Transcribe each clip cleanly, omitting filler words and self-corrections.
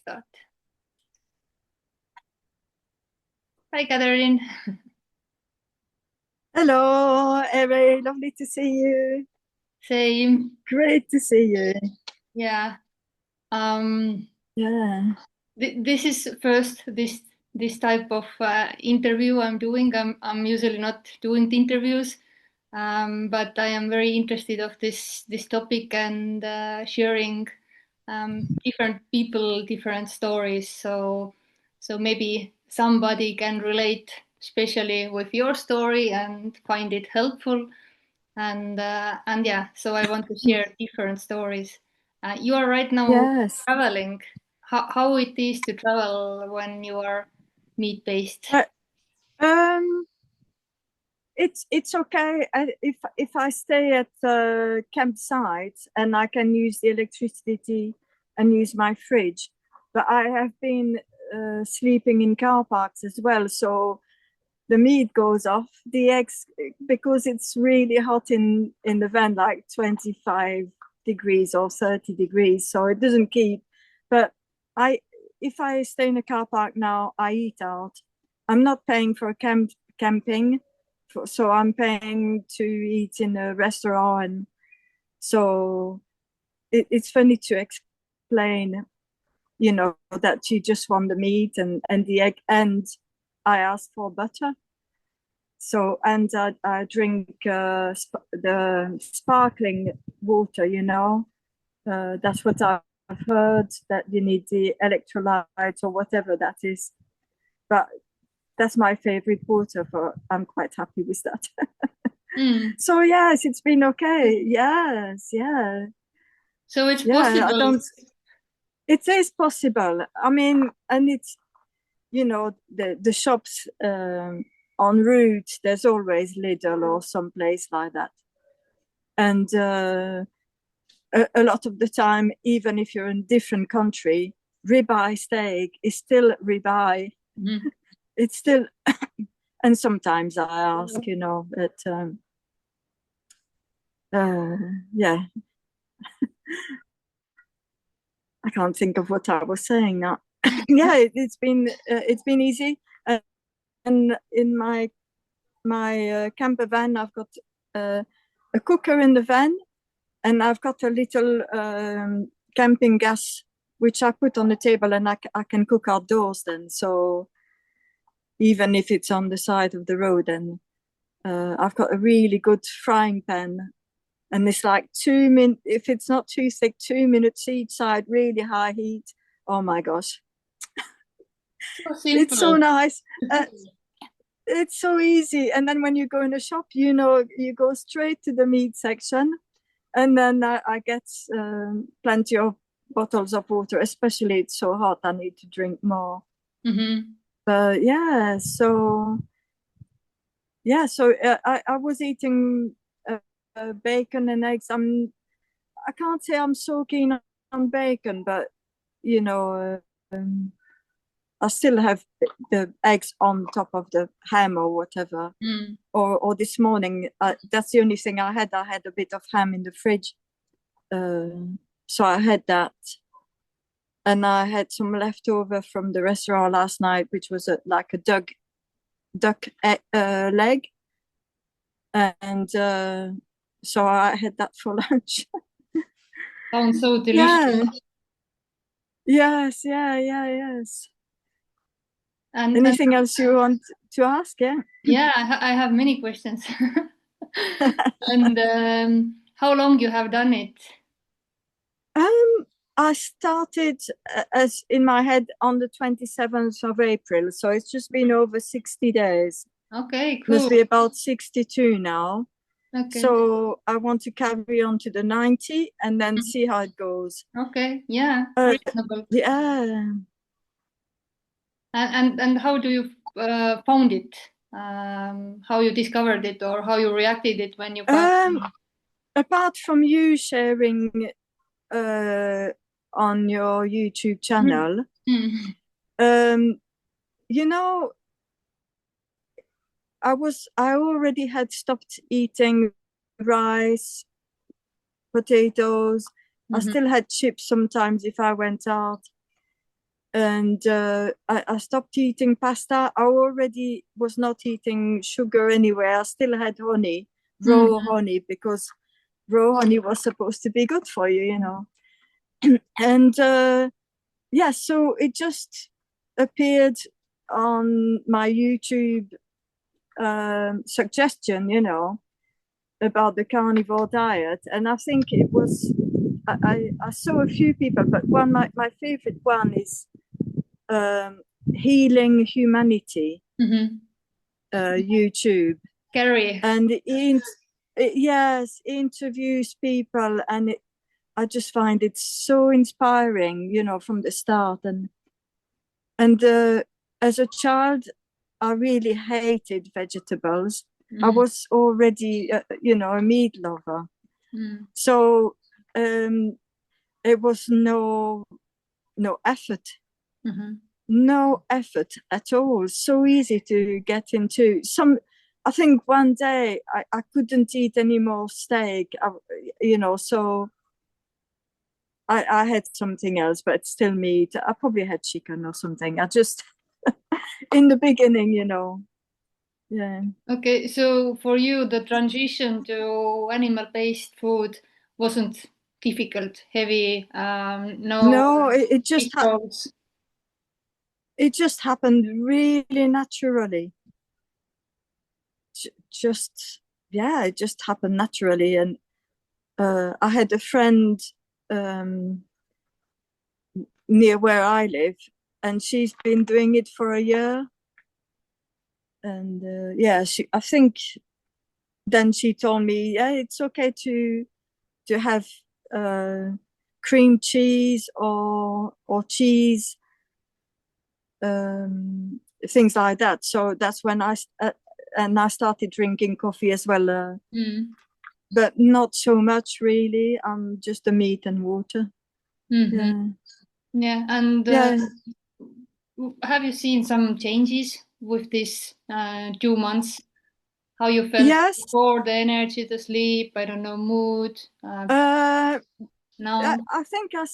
start. Hi, Catherine. Hello, Eri. Lovely to see you. Same. Great to see you. Yeah. Um, Yeah. this is first this type of interview I'm doing. I'm usually not doing the interviews, but I am very interested of this topic and sharing different people, different stories. So maybe somebody can relate, especially with your story, and find it helpful. And yeah, so I want to share different stories. You are right now Yes. traveling. How it is to travel when you are meat based? Uh, um, it's okay if I stay at the campsite and I can use the electricity and use my fridge. But I have been sleeping in car parks as well, so the meat goes off. The eggs, because it's really hot in the van, like 25 degrees or 30 degrees, so it doesn't keep. But I, if I stay in a car park now, I eat out. I'm not paying for camping, so I'm paying to eat in a restaurant, and so it's funny to explain, that you just want the meat and the egg, and I ask for butter. So, and I drink the sparkling water, that's what I've heard, that you need the electrolytes or whatever that is. But that's my favorite water, I'm quite happy with that. Mm. So yes, it's been okay. Yes, yeah. So it's Yeah, I possible. don't, it is possible. I mean, and it's, the shops en route, there's always Lidl or someplace like that. And a lot of the time, even if you're in a different country, ribeye steak is still ribeye. Mhm. It's still, and sometimes I ask, but yeah, I can't think of what I was saying now. Yeah, it's been easy, and in my camper van, I've got a cooker in the van, and I've got a little camping gas which I put on the table, and I can cook outdoors then. So even if it's on the side of the road, and I've got a really good frying pan, and it's like 2 minutes. If it's not too thick, 2 minutes each side, really high heat. Oh my gosh, So it's so simple. nice. Uh, it's so easy. And then when you go in a shop, you go straight to the meat section, and then I get plenty of bottles of water. Especially it's so hot, I need to drink more. Mm-hmm. But I was eating bacon and eggs. I can't say I'm so keen on bacon, but you know, I still have the eggs on top of the ham or whatever. Mm. Or this morning, that's the only thing I had. I had a bit of ham in the fridge, so I had that, and I had some leftover from the restaurant last night, which was like a duck leg, and so I had that for lunch. Sounds so delicious. Yeah. Yes. Yeah. Yeah. Yes. And Anything else you want to ask? Yeah. yeah, I have many questions. And how long you have done it? Um, I started as in my head on the 27th of April, so it's just been over 60 days. Okay, Must cool. be about 62 now. Okay. So I want to carry on to the 90 and then see how it goes. Okay, yeah, Uh, reasonable. yeah. And how do you found it? How you discovered it or how you reacted it when you found Um, it? Apart from you sharing uh, on your YouTube Mm. channel, Mm. um, you know, I already had stopped eating rice, potatoes. I Mhm. still had chips sometimes if I went out. And I stopped eating pasta. I already was not eating sugar anyway. I still had honey, raw honey, because raw honey was supposed to be good for you, you know. And yeah, so it just appeared on my YouTube suggestion, you know, about the carnivore diet. And I think it was, I saw a few people, but my favorite one is Healing Humanity YouTube. Gary. And yes, interviews people, and I just find it so inspiring, you know, from the start. And as a child, I really hated vegetables. I was already, you know, a meat lover. So it was no effort. No effort at all. So easy to get into. I think one day I couldn't eat any more steak, you know, so I had something else, but still meat. I probably had chicken or something. I just, in the beginning, you know, yeah. Okay, so for you, the transition to animal-based food wasn't difficult, heavy, No, it just pitfalls. it just happened really naturally. Just yeah, it just happened naturally. And I had a friend near where I live, and she's been doing it for a year. And yeah, I think then she told me, yeah, it's okay to have cream cheese or cheese, things like that. So that's when I started drinking coffee as well, but not so much really. Just the meat and water. Yeah, and Yeah. have you seen some changes with this 2 months? How you felt Yes. before, the energy, the sleep, I don't know, mood? Now? I think I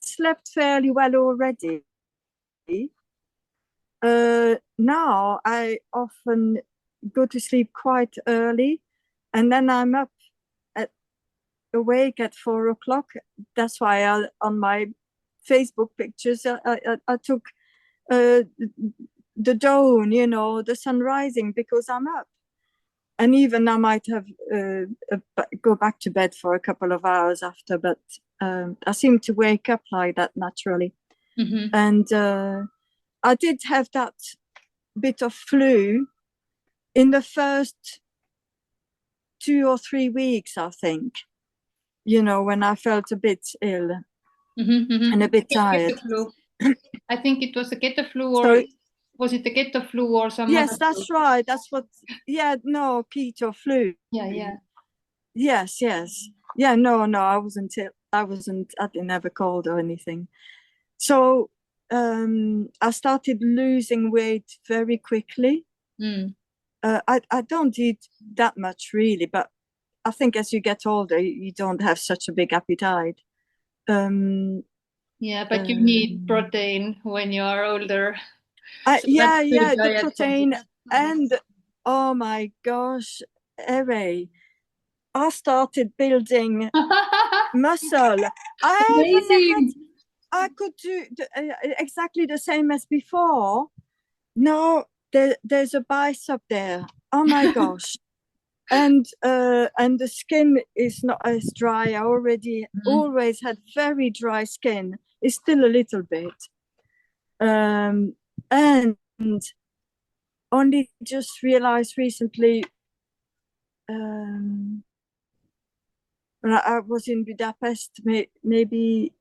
slept fairly well already. Now I often go to sleep quite early, and then I'm awake at 4 o'clock. That's why on my Facebook pictures I took the dawn, you know, the sun rising, because I'm up. And even I might have go back to bed for a couple of hours after, but I seem to wake up like that naturally. And I did have that bit of flu in the first 2 or 3 weeks, I think, you know, when I felt a bit ill and a bit tired. I think it was the keto flu, or So, was it the keto flu or some yes, other that's flu? right. That's what, yeah, no, keto flu. Yeah. Yes. Yeah, no, I didn't have a cold or anything. So I started losing weight very quickly. I don't eat that much really, but I think as you get older, you don't have such a big appetite. Yeah, but you need protein when you are older. So yeah, the protein. And oh my gosh, Ere, I started building muscle. Amazing. I could do exactly the same as before. No, there's a bicep there. Oh my gosh. And the skin is not as dry. I always had very dry skin. It's still a little bit. And only just realized recently, when I was in Budapest, maybe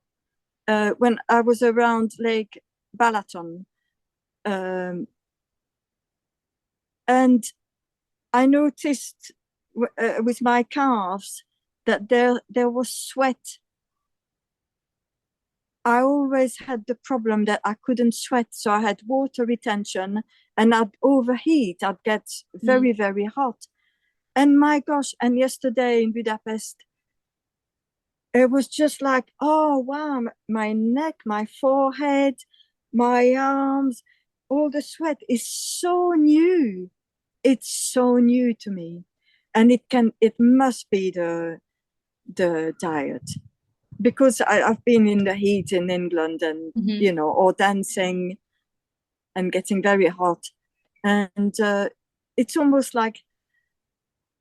when I was around Lake Balaton, and I noticed with my calves that there was sweat. I always had the problem that I couldn't sweat, so I had water retention, and I'd overheat. I'd get very, very hot. And my gosh, and yesterday in Budapest, it was just like, oh wow, my neck, my forehead, my arms, all the sweat is so new. It's so new to me. And it must be the diet. Because I've been in the heat in England and, or dancing and getting very hot. And it's almost like,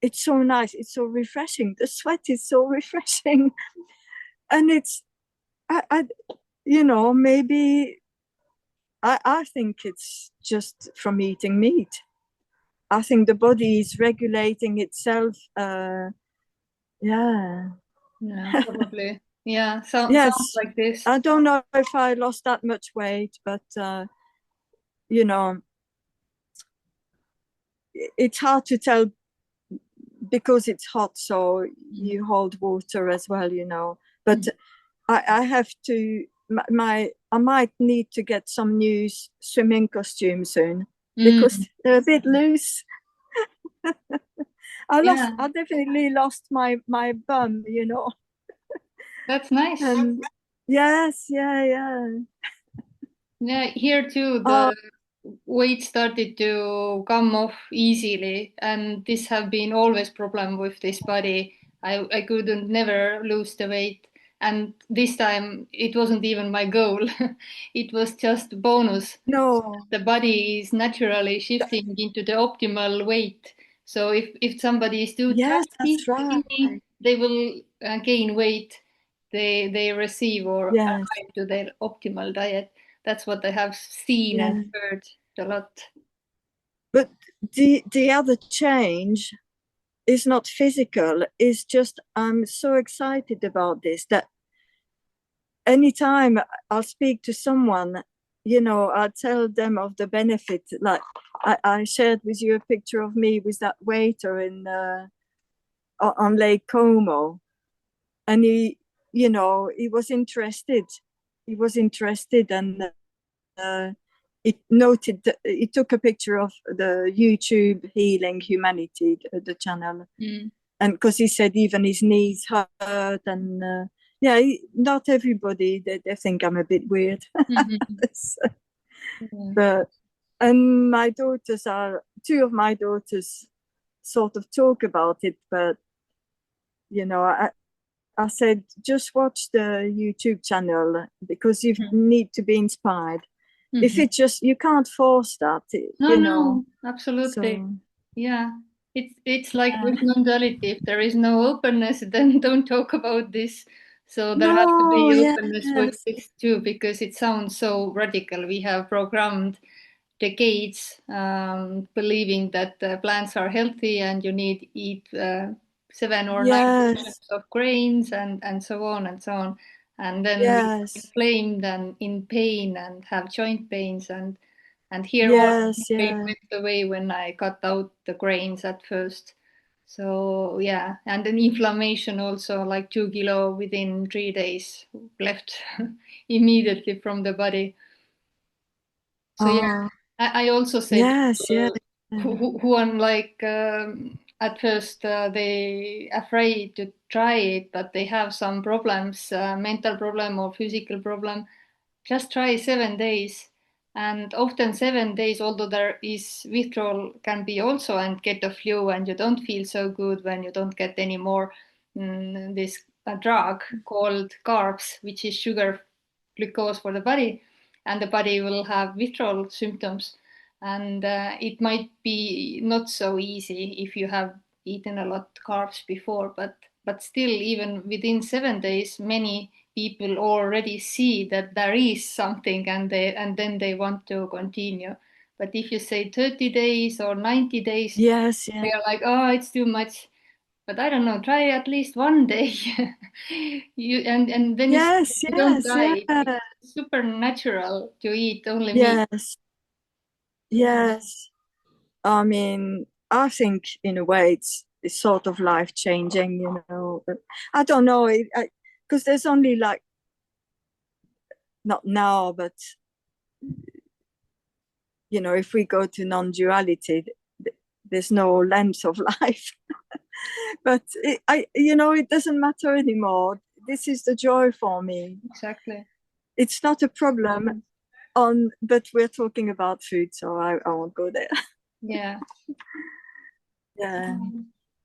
it's so nice. It's so refreshing. The sweat is so refreshing. And I maybe I think it's just from eating meat. I think the body is regulating itself. Yeah. Yeah, probably. Yeah, sounds Yes. like this. I don't know if I lost that much weight, but you know, it's hard to tell because it's hot, so you hold water as well, But I have to, I might need to get some new swimming costumes soon because they're a bit loose. Yeah, I definitely lost my bum, that's nice. And yes, yeah. Yeah, here too, Oh the weight started to come off easily, and this have been always problem with this body. I couldn't never lose the weight, and this time it wasn't even my goal. It was just bonus. no, The body is naturally shifting into the optimal weight. So if somebody is too yes, chubby, that's right. skinny, they will gain weight. They receive or Yes, arrive to their optimal diet. That's what I have seen and yeah. heard a lot. But the other change is not physical. It's just I'm so excited about this that anytime I'll speak to someone, I'll tell them of the benefit. Like I shared with you a picture of me with that waiter in on Lake Como, and he was interested. He was interested, and it noted. It took a picture of the YouTube Healing Humanity, the channel, and because he said even his knees hurt, and yeah, not everybody they think I'm a bit weird. So, Yeah. but and my daughters are two of my daughters sort of talk about it, but I said just watch the YouTube channel because you need to be inspired. If it just you can't force that, No, no, absolutely. So Yeah. It's like with non-duality. If there is no openness, then don't talk about this. So there has to no, be openness with yes, this too, because it sounds so radical. We have programmed decades believing that plants are healthy and you need eat 7 or 9 portions yes, of grains and so on and so on. And then we get yes, inflamed and in pain and have joint pains and here all yes, pain yeah, went away when I cut out the grains at first. So yeah, and then inflammation also like 2 kilo within 3 days left immediately from the body. So yeah, oh, I also said yes, yeah, people who are like at first they afraid to try it, but they have some problems, mental problem or physical problem. Just try 7 days, and often 7 days, although there is withdrawal, can be also and get a flu, and you don't feel so good when you don't get any more this drug called carbs, which is sugar glucose for the body, and the body will have withdrawal symptoms. And it might be not so easy if you have eaten a lot carbs before, but still, even within 7 days, many people already see that there is something, and then they want to continue. But if you say 30 days or 90 days, yes, yeah, they are like, oh, it's too much. But I don't know, try at least one day. And then yes, you don't yes, die. It's yeah, super natural to eat only meat. yes, yes. I mean, I think in a way it's sort of life changing, But I don't know, because there's only like not now, but if we go to non-duality, there's no length of life. But it doesn't matter anymore. This is the joy for me. Exactly. It's not a problem. but we're talking about food, so I won't go there. Yeah. Yeah.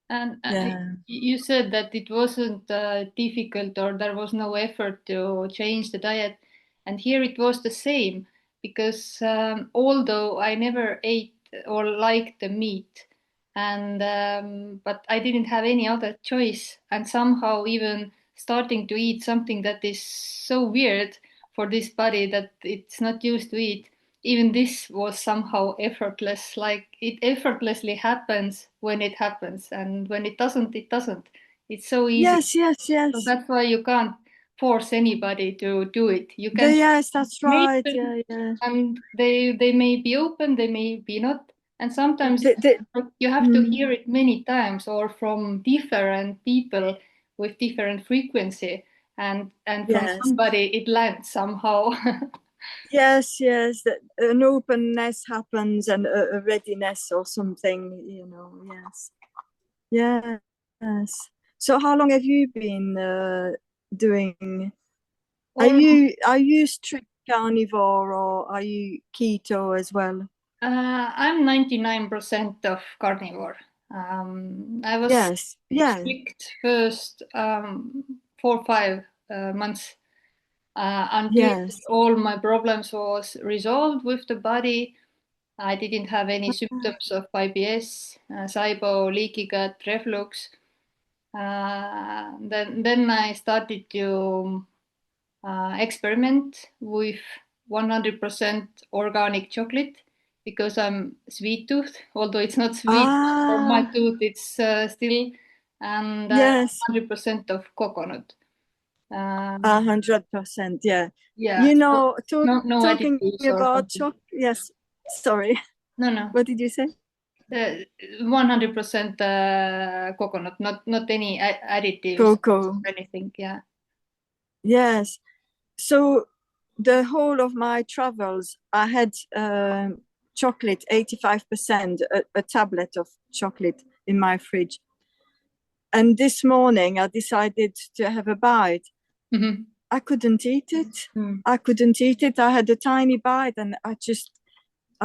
And Yeah. you said that it wasn't difficult or there was no effort to change the diet. And here it was the same because although I never ate or liked the meat, and but I didn't have any other choice. And somehow even starting to eat something that is so weird for this body that it's not used to eat, even this was somehow effortless. Like it effortlessly happens when it happens, and when it doesn't, it doesn't. It's so easy. Yes, yes, So yes. that's why you can't force anybody to do it. You can Yes, that's make right. them, Yeah, yeah. and they may be open, they may be not, and sometimes The, you have to mm, hear it many times or from different people with different frequency, and from yes. somebody it lands somehow. Yes, yes. That an openness happens and a readiness or something, yes. Yes. So how long have you been doing? Or Are you strict carnivore or are you keto as well? I'm 99% of carnivore. I was Yes. Yeah. strict first 4 or 5 months until Yes. all my problems was resolved with the body. I didn't have any symptoms of IBS, SIBO, leaky gut, reflux. Then I started to experiment with 100% organic chocolate because I'm sweet tooth, although it's not sweet for my Ah, tooth, it's still, and yes. 100% of coconut. Um, 100%. Yeah. yeah, so no Talking additives or about something. chocolate. Yes. Sorry. No, no. What did you say? 100% coconut, not any additives Cocoa. or anything. Yeah. Yes. So the whole of my travels, I had chocolate, 85%, a tablet of chocolate in my fridge. And this morning I decided to have a bite. Mm-hmm. I couldn't eat it. Mm. I couldn't eat it. I had a tiny bite and I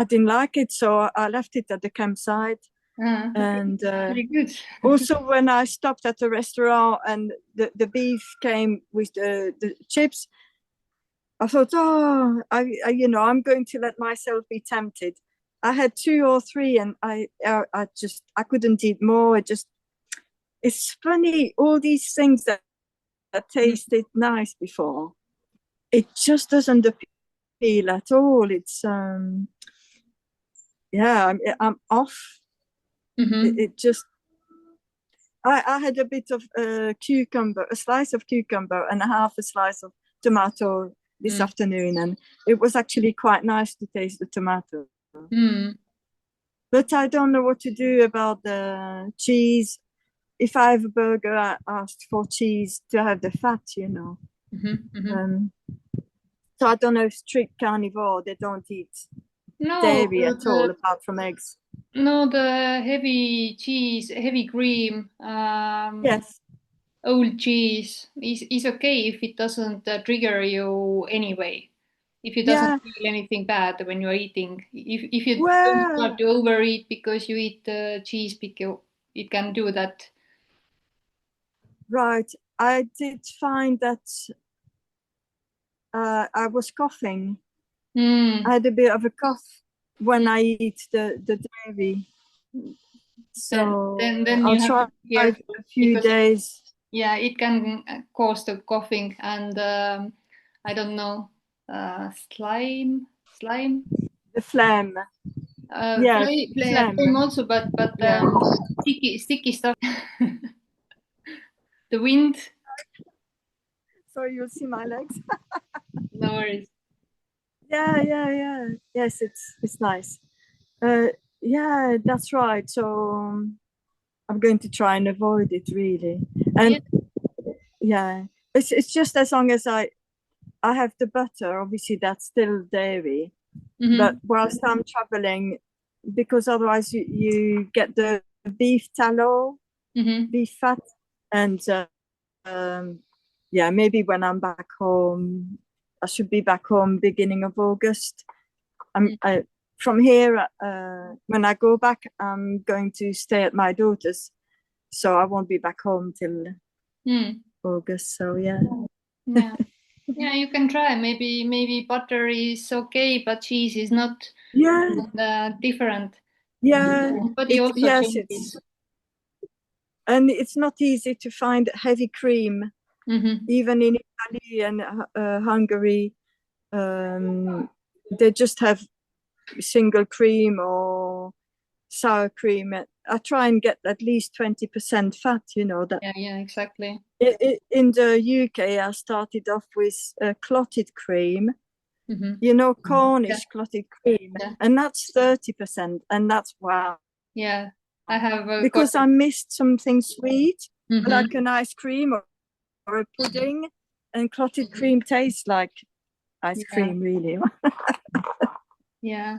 didn't like it. So I left it at the campsite. Okay. And Very good. also when I stopped at the restaurant and the beef came with the chips, I thought, oh, I'm going to let myself be tempted. I had 2 or 3, and I couldn't eat more. It's funny, all these things that tasted nice before, it just doesn't appeal at all. It's yeah, I'm off. Mm-hmm. It just I had a bit of cucumber, a slice of cucumber, and a half a slice of tomato this Mm. afternoon, and it was actually quite nice to taste the tomato. Mm. But I don't know what to do about the cheese. If I have a burger, I ask for cheese to have the fat. Mm-hmm. Mm-hmm. Um, so I don't know if strict carnivore, they don't eat No, dairy at all apart from eggs. no, the heavy cheese, heavy cream, Yes. old cheese is okay if it doesn't trigger you anyway. If it doesn't Yeah. feel anything bad when you're eating. If you don't Well, start to overeat because you eat cheese, because it can do that. right. I did find that I was coughing. I Mm. had a bit of a cough when I eat the dairy. So Then I'll you have to try be a careful few because days. yeah, it can cause the coughing and I don't know, slime, The phlegm. Yeah, flame phlegm. also, but Yeah. sticky stuff. The wind. So you'll see my legs. No worries. Yeah, yeah, yeah. Yes, it's nice. Uh, yeah, that's right. So I'm going to try and avoid it really. Yeah. And yeah, it's just as long as I have the butter. Obviously, that's still dairy. But Mm-hmm. whilst I'm traveling, because otherwise you get the beef tallow, Mm-hmm. beef fat, and um, yeah, maybe when I'm back home, I should be back home beginning of August. From here, when I go back, I'm going to stay at my daughter's, so I won't be back home till August. So yeah. Yeah, you can try. Maybe butter is okay, but cheese is not. Different. Yeah. But also yes, it's not easy to find heavy cream, even in Italy and Hungary. They just have single cream or sour cream. I try and get at least 20% fat, that. Yeah, exactly. In the UK, I started off with clotted cream, Cornish clotted cream, and that's 30%, and that's wow. Yeah, I have because I missed something sweet, like an ice cream or a pudding, and clotted cream tastes like ice cream, really. Yeah.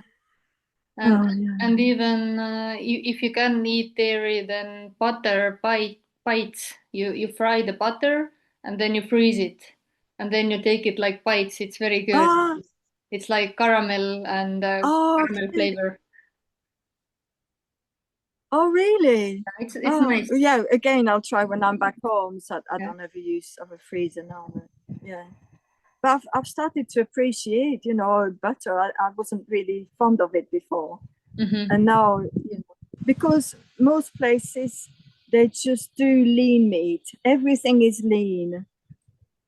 And even if you can eat dairy, then butter bites. You fry the butter and then you freeze it, and then you take it like bites. It's very good. It's like caramel and caramel flavor. Oh, really? It's nice. Yeah, again, I'll try when I'm back home, so I don't ever use of a freezer now. Yeah. But I've started to appreciate, butter. I wasn't really fond of it before. And now, because most places, they just do lean meat. Everything is lean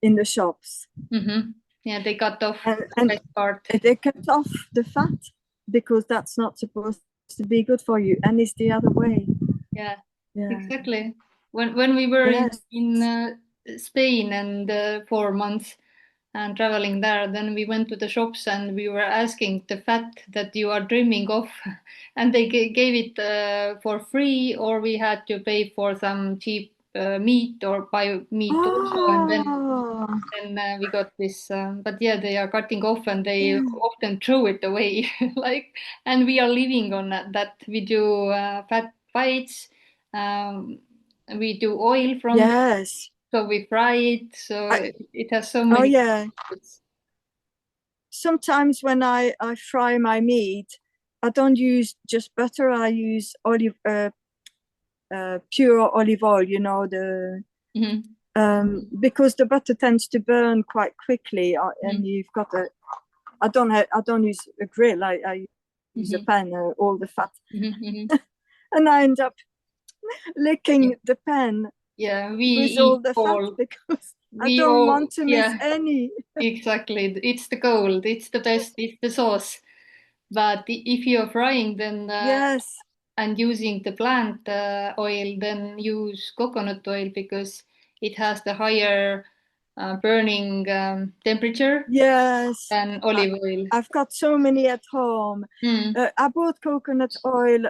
in the shops. Yeah, they cut off the best part. They cut off the fat because that's not supposed to be good for you. And it's the other way. Yeah. Exactly. When we were in Spain and 4 months and traveling there, then we went to the shops and we were asking the fat that you are dreaming of, and they gave it for free, or we had to pay for some cheap meat or buy meat also, and then we got this. But yeah, they are cutting off and they often throw it away, and we are living on that. We do fat bites. We do oil from it, so we fry it. So it has so many. Oh yeah. Sometimes when I fry my meat, I don't use just butter. I use pure olive oil. Because the butter tends to burn quite quickly, and you've got a. I don't use a grill. I use a pan, all the fat, and I end up licking the pan. Yeah, with all the fat because I don't want to miss any. Exactly, it's the gold. It's the best. It's the sauce. But if you're frying, then and using the plant oil, then use coconut oil because it has the higher burning temperature. Than olive oil. I've got so many at home. I bought coconut oil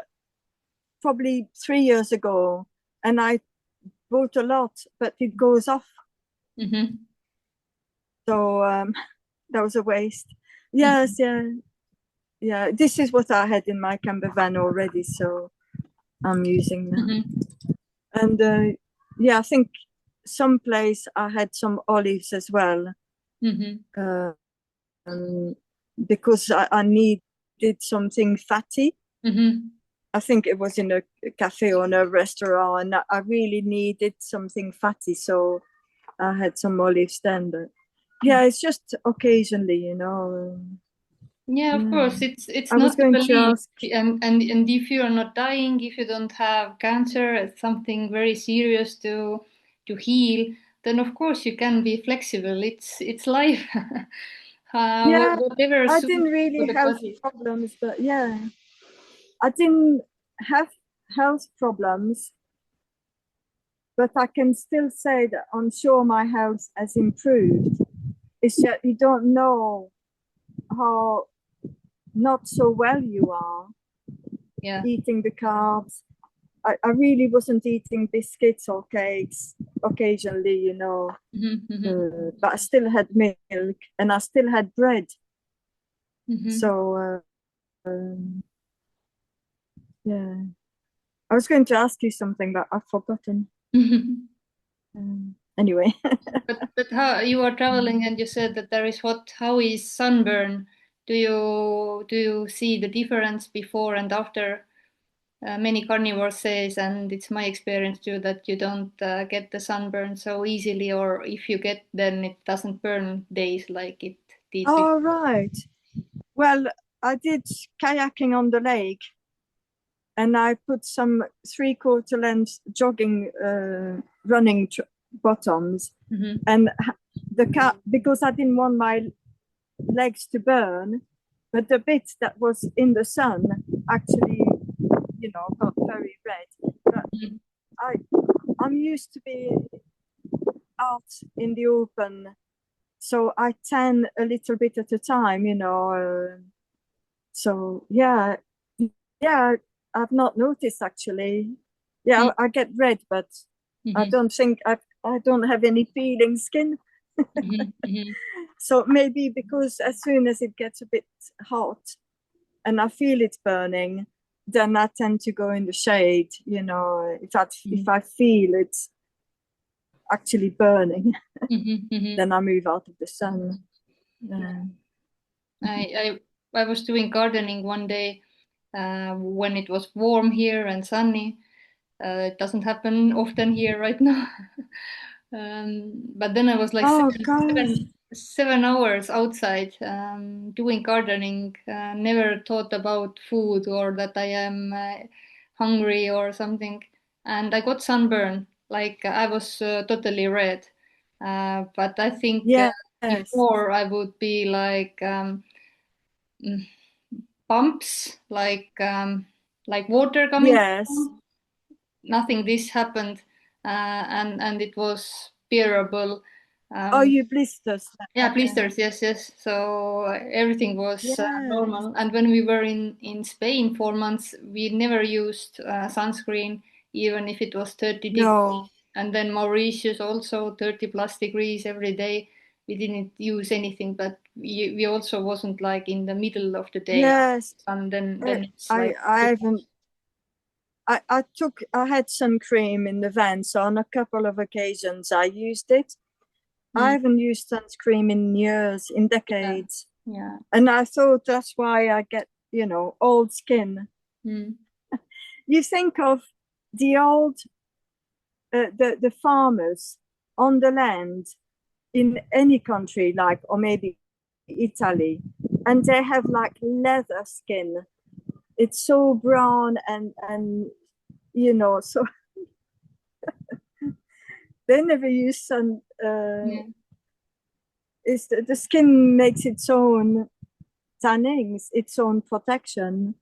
probably 3 years ago, and I bought a lot, but it goes off. So that was a waste. Yes, yeah. This is what I had in my camper van already, so I'm using that. And I think someplace I had some olives as well, because I needed something fatty. I think it was in a cafe or in a restaurant, and I really needed something fatty, so I had some olives then. But yeah, it's just occasionally, Yeah, of course, it's I not was going to ask, and if you are not dying, if you don't have cancer, it's something very serious to heal, then of course you can be flexible. It's life. Whatever I didn't really have problems, but I didn't have health problems, but I can still say that I'm sure my health has improved. It's that you don't know how not so well you are eating the carbs. I really wasn't eating biscuits or cakes occasionally, but I still had milk and I still had bread. So, I was going to ask you something, but I've forgotten. anyway. But how you are traveling and you said that there is hot. How is sunburn? Do you see the difference before and after? Many carnivores says, and it's my experience too, that you don't get the sunburn so easily, or if you get, then it doesn't burn days like it did before. Oh, right. Well, I did kayaking on the lake, and I put some 3/4 length jogging, running bottoms, and because I didn't want my legs to burn, but the bit that was in the sun actually, got very red. But I'm used to be out in the open, so I tan a little bit at a time, so yeah, I've not noticed actually. Yeah, I get red, but I don't think I don't have any peeling skin. So maybe because as soon as it gets a bit hot and I feel it burning, then I tend to go in the shade, if I feel it's actually burning, then I move out of the sun. Yeah. I was doing gardening one day when it was warm here and sunny. It doesn't happen often here right now. But then I was like Oh gosh. 7 hours outside doing gardening. Never thought about food or that I am hungry or something. And I got sunburn. Like I was totally red. But I think Yes. before I would be like mm, bumps, like water coming Yes. down. Nothing this happened, and it was bearable. Oh, Um, you blisters that yeah, happened. blisters, yes, yes. So everything was Yes. normal. And when we were in Spain 4 months, we never used sunscreen, even if it was 30 degrees. No. And then Mauritius also 30 plus degrees every day. We didn't use anything, but we also wasn't like in the middle of the day. Yes. And I then it's I, like I too haven't. I had sun cream in the van, so on a couple of occasions I used it. I much. haven't used sunscreen in years, in Yeah, decades, yeah. and I thought that's why I get, old skin. Mm. You think of the old, the farmers on the land in any country, like, or maybe Italy, and they have like leather skin. It's so brown and so they never use sun. Yeah. Is the skin makes its own tannings, its own protection.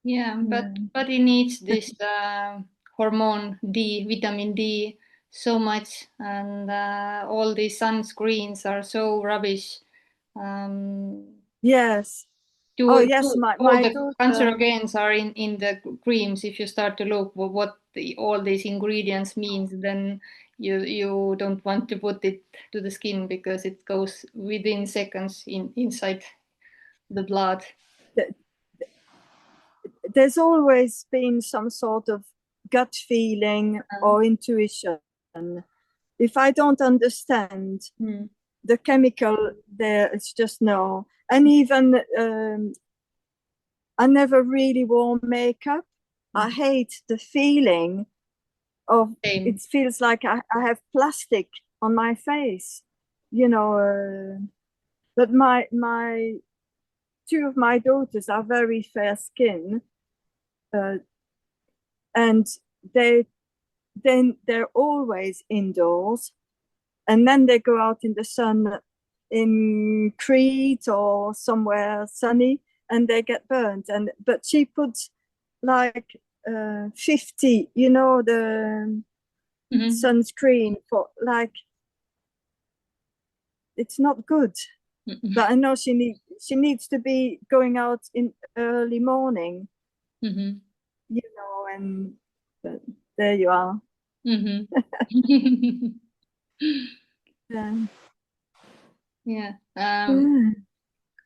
Yeah, but Yeah. body needs this hormone D, vitamin D, so much, and all these sunscreens are so rubbish. Um, Yes. Oh yes, all my the daughter. cancerogens are in the creams. If you start to look what all these ingredients means, then you don't want to put it to the skin because it goes within seconds inside the blood. There's always been some sort of gut feeling or intuition. If I don't understand Mm. the chemical there, it's just no. And even I never really wore makeup. I hate the feeling of Same. it feels like I have plastic on my face, but my two of my daughters are very fair skinned, uh, and they they're always indoors, and then they go out in the sun in Crete or somewhere sunny, and they get burnt. And but she puts like 50, the Mhm. sunscreen for like it's not good. Mhm. But I know she needs to be going out in early morning, Mhm. and but there you are. Mhm. Yeah. Yeah. Yeah.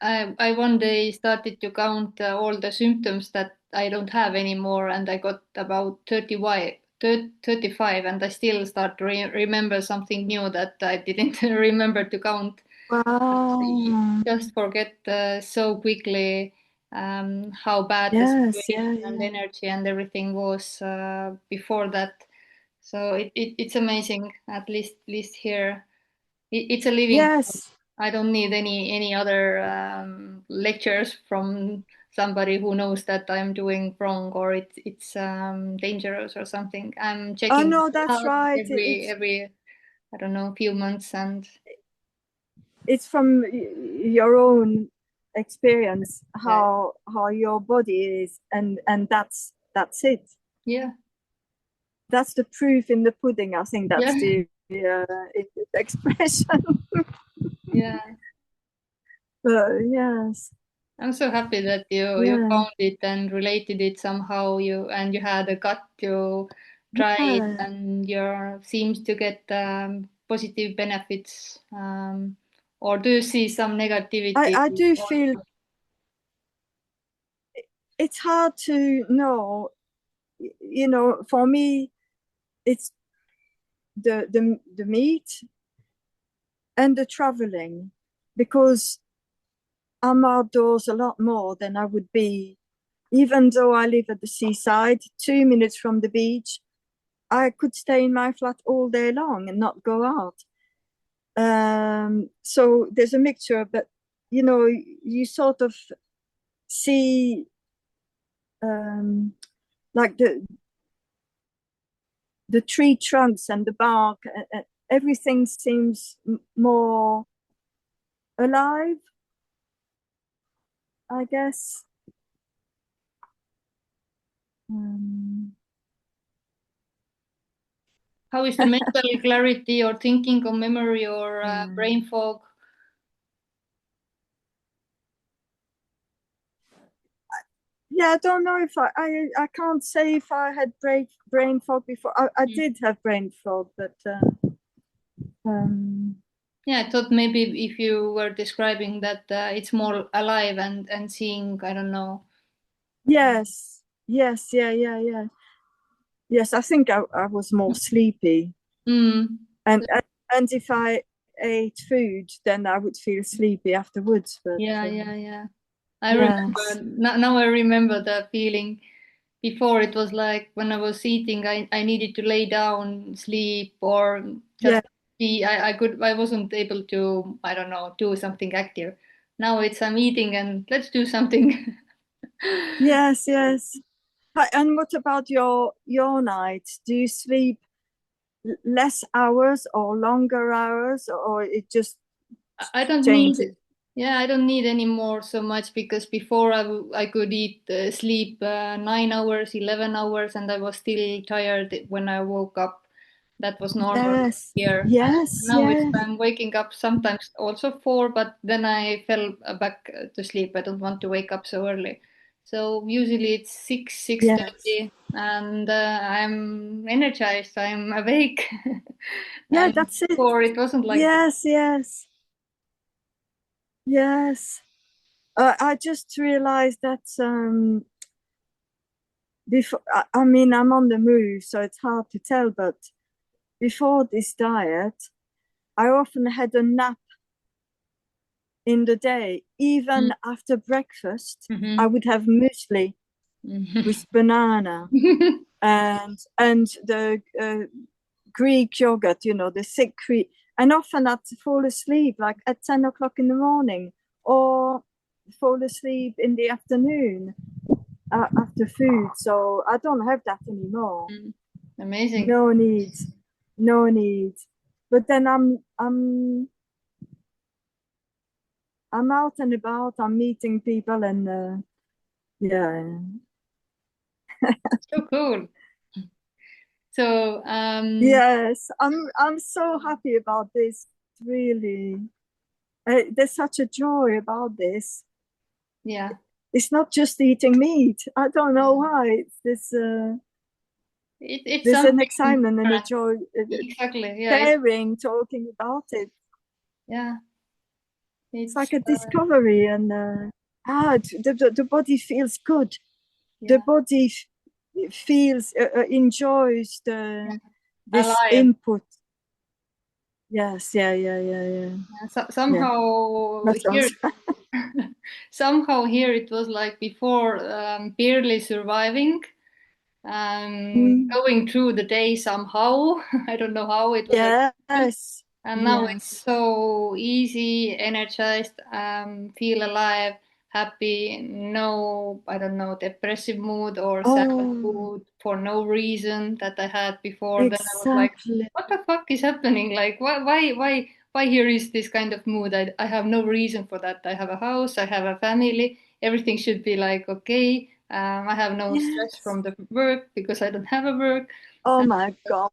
I one day started to count all the symptoms that I don't have anymore, and I got about 35, 35 and I still start to remember something new that I didn't remember to count. Wow. Just forget so quickly how bad the Yes, situation and yeah. energy and everything was before that. So it's amazing. At least here, it's a living. Yes. I don't need any other lectures from somebody who knows that I'm doing wrong or it's dangerous or something. I'm Oh checking no, that's out right. every I don't know few months and It's from your own experience yeah how your body is, and that's it. yeah That's the proof in the pudding. I think yeah that's the expression. yeah. Yes, I'm so happy that you yeah, found it and related it somehow. You had a gut to try it yeah. and you seems to get positive benefits. Or do you see some negativity? I do feel Also? it's hard to know. You know, for me, it's the meat and the traveling, because I'm outdoors a lot more than I would be, even though I live at the seaside, 2 minutes from the beach. I could stay in my flat all day long and not go out. So there's a mixture, but you know, you sort of see like the tree trunks and the bark, everything seems more alive, I guess. Um, How is the mental clarity or thinking or memory or yeah. brain fog? Yeah, I don't know if I can't say if I had brain fog before. I Mm. did have brain fog, but um, Yeah, I thought maybe if you were describing that it's more alive and seeing, I don't know. yes, yes, yeah. Yes, I think I was more sleepy, Mm. and if I ate food, then I would feel sleepy afterwards. But Yeah. I yes, remember now I remember the feeling. Before it was like when I was eating, I needed to lay down, sleep, or yeah, just be. I wasn't able to, I don't know, do something active. Now it's I'm eating and let's do something. yes. And what about your night? Do you sleep less hours or longer hours, or it just I don't need, changes? yeah, I don't need anymore so much because before I could eat, sleep 9 hours, 11 hours, and I was still tired when I woke up. That was normal Yes, here. yes, Now it's yes, I'm waking up sometimes also 4, but then I fell back to sleep. I don't want to wake up so early. So usually it's 6, yes. 6:30, and I'm energized. I'm awake. Yeah, And that's it. before it wasn't like that. Yes. I just realized that before, I mean, I'm on the move, so it's hard to tell, but before this diet, I often had a nap in the day. Even after breakfast, I Mm-hmm. would have muesli with banana and the Greek yogurt, you know, the thick Greek. And often I'd fall asleep like at 10 o'clock in the morning, or fall asleep in the afternoon after food. So I don't have that anymore. Amazing. No need, no need. But then I'm out and about. I'm meeting people, and yeah, So cool. So, yes. I'm so happy about this. Really, there's such a joy about this. yeah, It's not just eating meat. I don't know why. It's this. it's There's an something excitement and a different. joy, Exactly. Yeah, sharing, talking about it. yeah, It's it's like a discovery, and the body feels good. The yeah, body. feels, enjoys this Alive. input. Yes, yeah. So, somehow That here, sounds. somehow here it was like before, barely surviving, going through the day somehow. I don't know how it was like. Yes, And now it's yes. so easy, energized, feel alive, happy, no, I don't know, depressive mood or sad Oh, mood for no reason that I had before. Then I was like, exactly. what the fuck is happening? Like, why here is this kind of mood? I have no reason for that. I have a house, I have a family, everything should be like okay. I have no stress Yes. from the work because I don't have a work. Oh my God.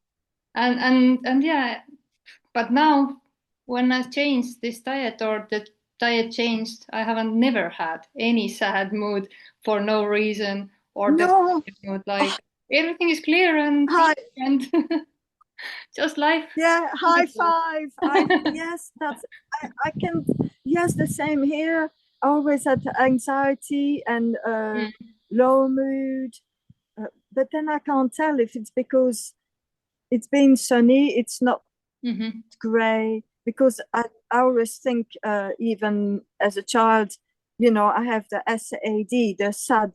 And yeah, but now, when I changed this diet or the diet changed, I haven't never had any sad mood for no reason or No. depressive mood. Like everything is clear and Hi. easy and just life. Yeah. High Beautiful. five. Yes, I can. Yes, the same here. I always had anxiety and low mood. But then I can't tell if it's because it's been sunny, it's not Mm-hmm. gray. Because I always think, even as a child, I have the SAD, the SAD,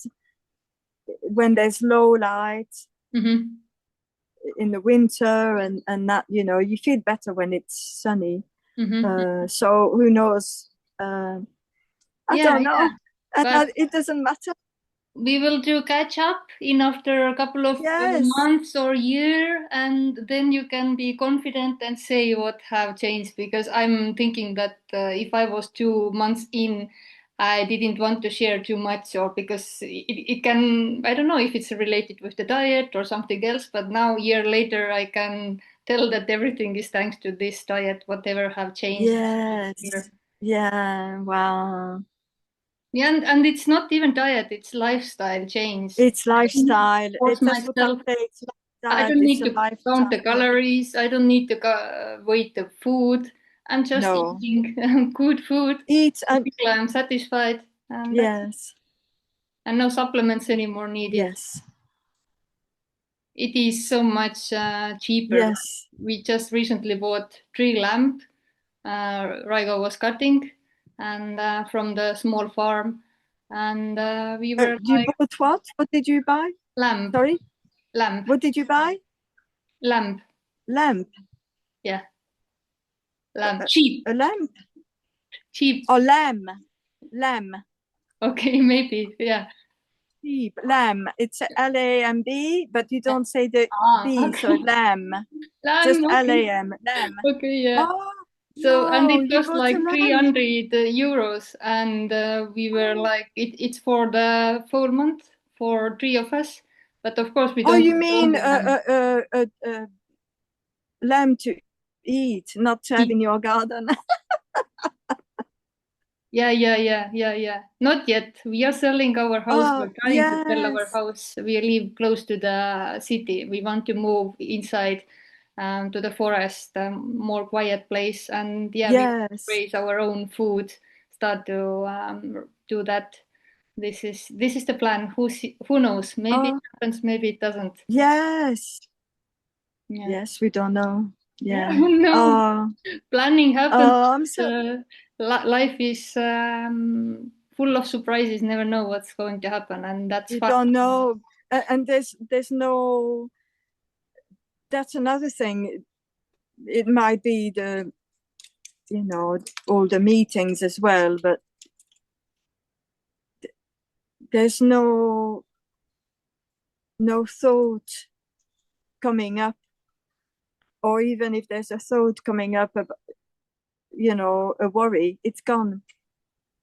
when there's low light Mm-hmm. in the winter, and that, you feel better when it's sunny. Mm-hmm. So who knows? Uh, I Yeah, don't yeah. know. And But it doesn't matter. we will do catch up in after a couple of Yes, months or year, and then you can be confident and say what have changed. Because I'm thinking that if I was 2 months in, I didn't want to share too much, or because it can, I don't know if it's related with the diet or something else. But now, year later, I can tell that everything is thanks to this diet, whatever have changed yes, here. yeah, wow. Yeah, and it's not even diet; it's lifestyle change. It's lifestyle. Force That's what I myself. say. It's I lifestyle. don't It's need a to count the lifestyle. calories. I don't need to weight the food. I'm just No. eating good food Eat and until I'm satisfied, and that's it. yes, And no supplements anymore needed. yes, It is so much cheaper. yes. We just recently bought tree lamb. Raigo was cutting, and from the small farm, and we were You like bought what? What did you buy? lamb, Sorry? lamb, What did you buy? lamb. Lamp. Yeah, lamb. A, Cheap, a lamp? cheap. Oh, lamb. Lamb. Okay, maybe. Yeah. Sheep. Lamb. It's LAMB, but you don't say the Ah, B, so okay. lamb. Just Lamb, okay. LAM. Lamb. Okay, yeah. Oh, So, and no, it you cost bought a like lamb. 300 euros, and we were Oh, like, it's for the full month for three of us. But of course, we oh, don't you eat all mean the lamb. lamb to eat, not to have in your garden? Yeah. Not yet. We are selling our house. Oh, We're trying to sell our yes. house. We live close to the city. We want to move inside to the forest, more quiet place. And yeah, we want to Yes. raise our own food, start to do that. This is the plan. Who knows? Maybe it Oh, happens, maybe it doesn't. yes. Yeah. Yes, we don't know. Yeah, Yeah. no. Oh, Planning happens. oh, I'm so. Life is full of surprises. Never know what's going to happen, and that's We fun. don't know. And there's no. That's another thing. It might be all the meetings as well, but there's no thought coming up, or even if there's a thought coming up, a worry, it's gone.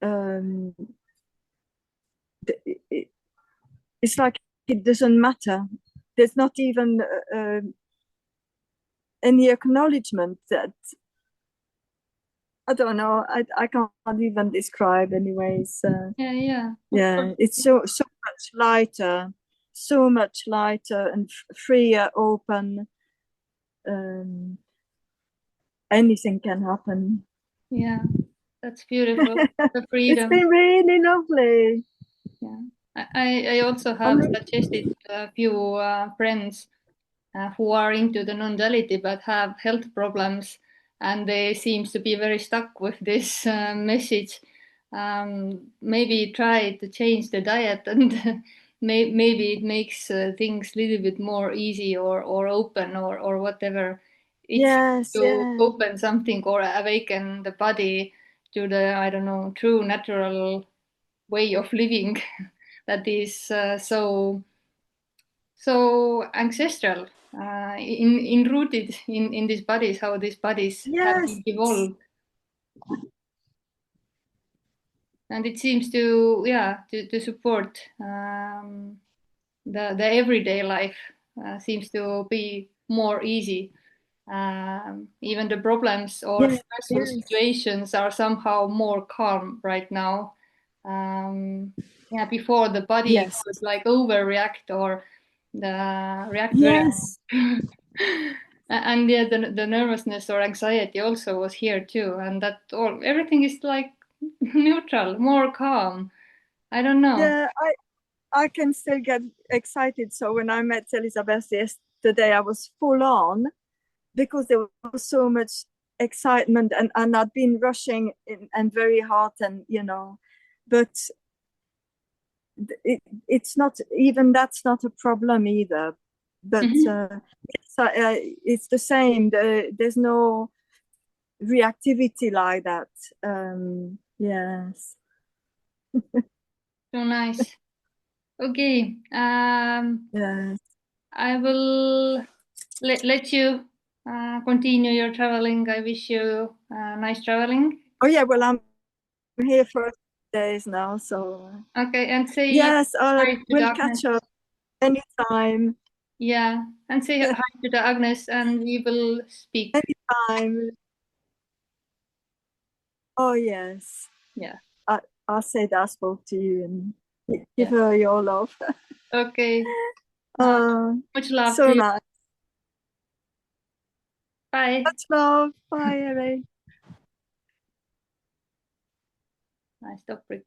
Um, it's like it doesn't matter. There's not even any acknowledgement that I don't know. I can't even describe, anyways. Yeah. Of course. Yeah, it's so much lighter and freer, open. Um, Anything can happen. Yeah, that's beautiful. The It's freedom. been really lovely. Yeah. I also have suggested a few friends who are into the non-duality but have health problems, and they seems to be very stuck with this message. Maybe try to change the diet, and maybe it makes things a little bit more easy or open or whatever. It's Yes, to yeah. open something or awaken the body to the, I don't know, true natural way of living that is so ancestral, in rooted in these bodies, how these bodies have Yes, been evolved, and it seems to, yeah, to support the everyday life, seems to be more easy. Even the problems or yes, stressful yes, situations are somehow more calm right now. Yeah, before the body yes, could like overreact or react very yes, and yeah, the nervousness or anxiety also was here too, and that all everything is like neutral, more calm. I don't know. yeah. I can still get excited. So when I met Elizabeth yesterday, I was full on because there was so much excitement, and I'd been rushing in, and very hot, and but it's not even, that's not a problem either. But Mhm. it's the same. There's no reactivity like that. Yes. So nice. Okay. Yes. I will let you continue your traveling. I wish you nice traveling. Oh yeah. Well, I'm here for a few days now, so Okay, and say yes. hi to the We'll Agnes. catch up anytime. Yeah, and say hi to the Agnes, and we will speak. Anytime. Oh yes. Yeah, I, I'll say that I spoke to you and give yeah. her your love. Okay. Uh, uh, much love so to you. nice. Bye. Much love. Bye, Ellie. I stop recording.